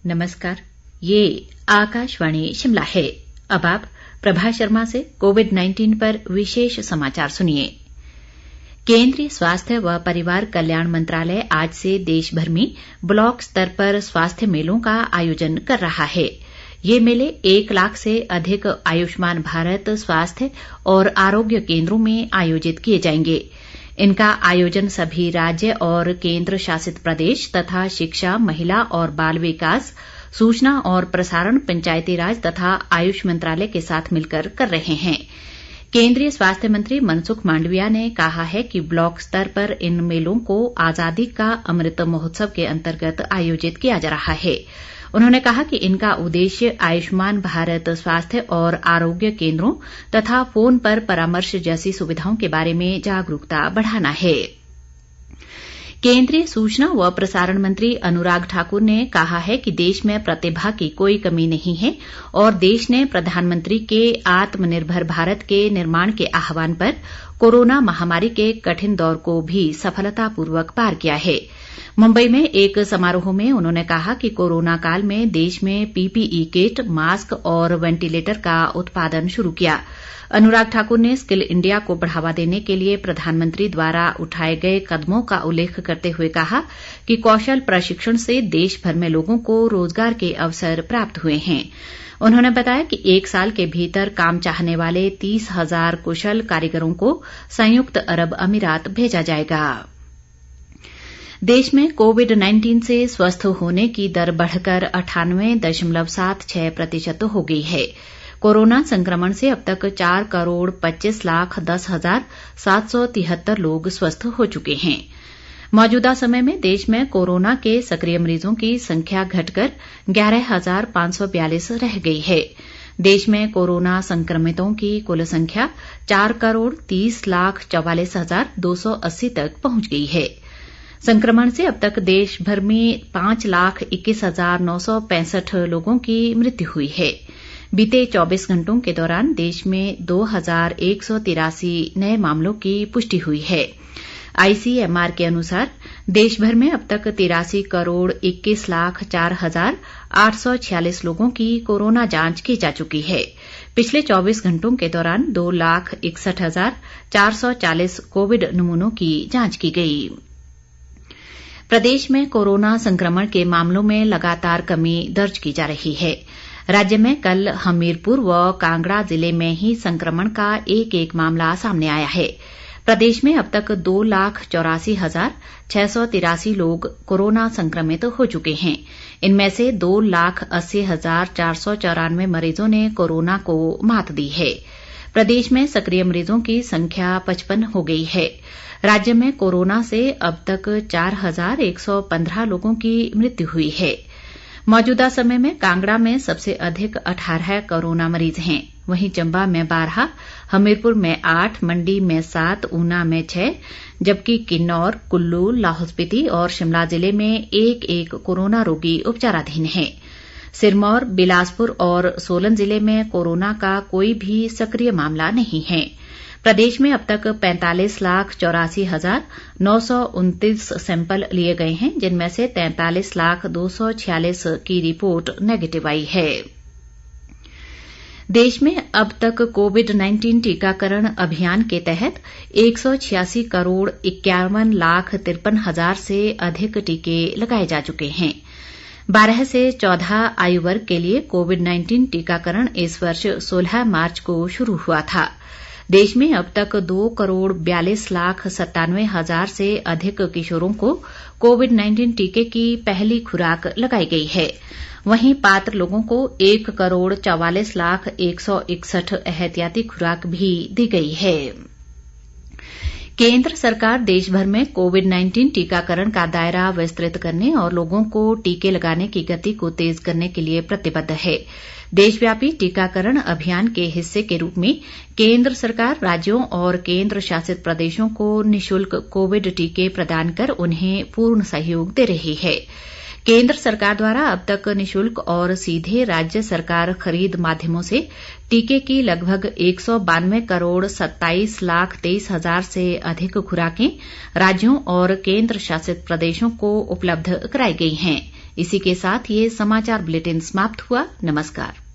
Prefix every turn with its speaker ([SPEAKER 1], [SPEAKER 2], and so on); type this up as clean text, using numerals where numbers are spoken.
[SPEAKER 1] नमस्कार, ये आकाशवाणी शिमला है। अब आप प्रभा शर्मा से कोविड-19 पर विशेष समाचार सुनिए। केंद्रीय स्वास्थ्य व परिवार कल्याण मंत्रालय आज से देश भर में ब्लॉक स्तर पर स्वास्थ्य मेलों का आयोजन कर रहा है। ये मेले 1 लाख से अधिक आयुष्मान भारत स्वास्थ्य और आरोग्य केंद्रों में आयोजित किए जाएंगे। इनका आयोजन सभी राज्य और केंद्र शासित प्रदेश तथा शिक्षा, महिला और बाल विकास, सूचना और प्रसारण, पंचायती राज तथा आयुष मंत्रालय के साथ मिलकर कर रहे हैं। केंद्रीय स्वास्थ्य मंत्री मनसुख मांडविया ने कहा है कि ब्लॉक स्तर पर इन मेलों को आजादी का अमृत महोत्सव के अंतर्गत आयोजित किया जा रहा है। उन्होंने कहा कि इनका उद्देश्य आयुष्मान भारत स्वास्थ्य और आरोग्य केंद्रों तथा फोन पर परामर्श जैसी सुविधाओं के बारे में जागरूकता बढ़ाना है। केंद्रीय सूचना व प्रसारण मंत्री अनुराग ठाकुर ने कहा है कि देश में प्रतिभा की कोई कमी नहीं है और देश ने प्रधानमंत्री के आत्मनिर्भर भारत के निर्माण के आह्वान पर कोरोना महामारी के कठिन दौर को भी सफलतापूर्वक पार किया है। मुंबई में एक समारोह में उन्होंने कहा कि कोरोना काल में देश में पीपीई किट, मास्क और वेंटिलेटर का उत्पादन शुरू किया। अनुराग ठाकुर ने स्किल इंडिया को बढ़ावा देने के लिए प्रधानमंत्री द्वारा उठाए गए कदमों का उल्लेख करते हुए कहा कि कौशल प्रशिक्षण से देश भर में लोगों को रोजगार के अवसर प्राप्त हुए हैं। उन्होंने बताया कि 1 साल के भीतर काम चाहने वाले 30,000 कुशल कारीगरों को संयुक्त अरब अमीरात भेजा जाएगा। देश में कोविड-19 से स्वस्थ होने की दर बढ़कर 98.76% हो गई है। कोरोना संक्रमण से अब तक 4,25,10,773 लोग स्वस्थ हो चुके हैं। मौजूदा समय में देश में कोरोना के सक्रिय मरीजों की संख्या घटकर 11,542 रह गई है। देश में कोरोना संक्रमितों की कुल संख्या 4,30,44,280 तक पहुंच गई है। संक्रमण से अब तक देश भर में 5,21,965 लोगों की मृत्यु हुई है। बीते 24 घंटों के दौरान देश में 2,183 नए मामलों की पुष्टि हुई है। आईसीएमआर के अनुसार देश भर में अब तक 83,21,04,846 लोगों की कोरोना जांच की जा चुकी है। पिछले 24 घंटों के दौरान 2,61,440 कोविड नमूनों की जांच की गई। प्रदेश में कोरोना संक्रमण के मामलों में लगातार कमी दर्ज की जा रही है। राज्य में कल हमीरपुर व कांगड़ा जिले में ही संक्रमण का एक मामला सामने आया है। प्रदेश में अब तक 2,84,683 लोग कोरोना संक्रमित हो चुके हैं। इनमें से 2,80,494 मरीजों ने कोरोना को मात दी है। प्रदेश में सक्रिय मरीजों की संख्या 55 हो गई है। राज्य में कोरोना से अब तक 4,115 लोगों की मृत्यु हुई है। मौजूदा समय में कांगड़ा में सबसे अधिक 18 कोरोना मरीज हैं। वहीं चंबा में 12, हमीरपुर में 8, मंडी में 7, ऊना में 6, जबकि किन्नौर, कुल्लू, लाहौल स्पीति और शिमला जिले में एक कोरोना रोगी उपचाराधीन है। सिरमौर, बिलासपुर और सोलन जिले में कोरोना का कोई भी सक्रिय मामला नहीं है। प्रदेश में अब तक 45,84,929 सैंपल लिए गए हैं, जिनमें से 43,246 की रिपोर्ट नेगेटिव आई है। देश में अब तक कोविड-19 टीकाकरण अभियान के तहत 186,51,53,000 से अधिक टीके लगाए जा चुके हैं। 12 से 14 आयु वर्ग के लिए कोविड-19 टीकाकरण इस वर्ष 16 मार्च को शुरू हुआ था। देश में अब तक 2,42,97,000 से अधिक किशोरों को कोविड-19 टीके की पहली खुराक लगाई गई है। वहीं पात्र लोगों को 1,44,161 एहतियाती खुराक भी दी गई है। केंद्र सरकार देश भर में कोविड-19 टीकाकरण का दायरा विस्तृत करने और लोगों को टीके लगाने की गति को तेज करने के लिए प्रतिबद्ध है। देशव्यापी टीकाकरण अभियान के हिस्से के रूप में केंद्र सरकार राज्यों और केंद्र शासित प्रदेशों को निःशुल्क कोविड टीके प्रदान कर उन्हें पूर्ण सहयोग दे रही है। केंद्र सरकार द्वारा अब तक निःशुल्क और सीधे राज्य सरकार खरीद माध्यमों से टीके की लगभग 192,27,23,000 से अधिक खुराकें राज्यों और केंद्र शासित प्रदेशों को उपलब्ध कराई गई हैं। इसी के साथ ये समाचार बुलेटिन समाप्त हुआ। नमस्कार।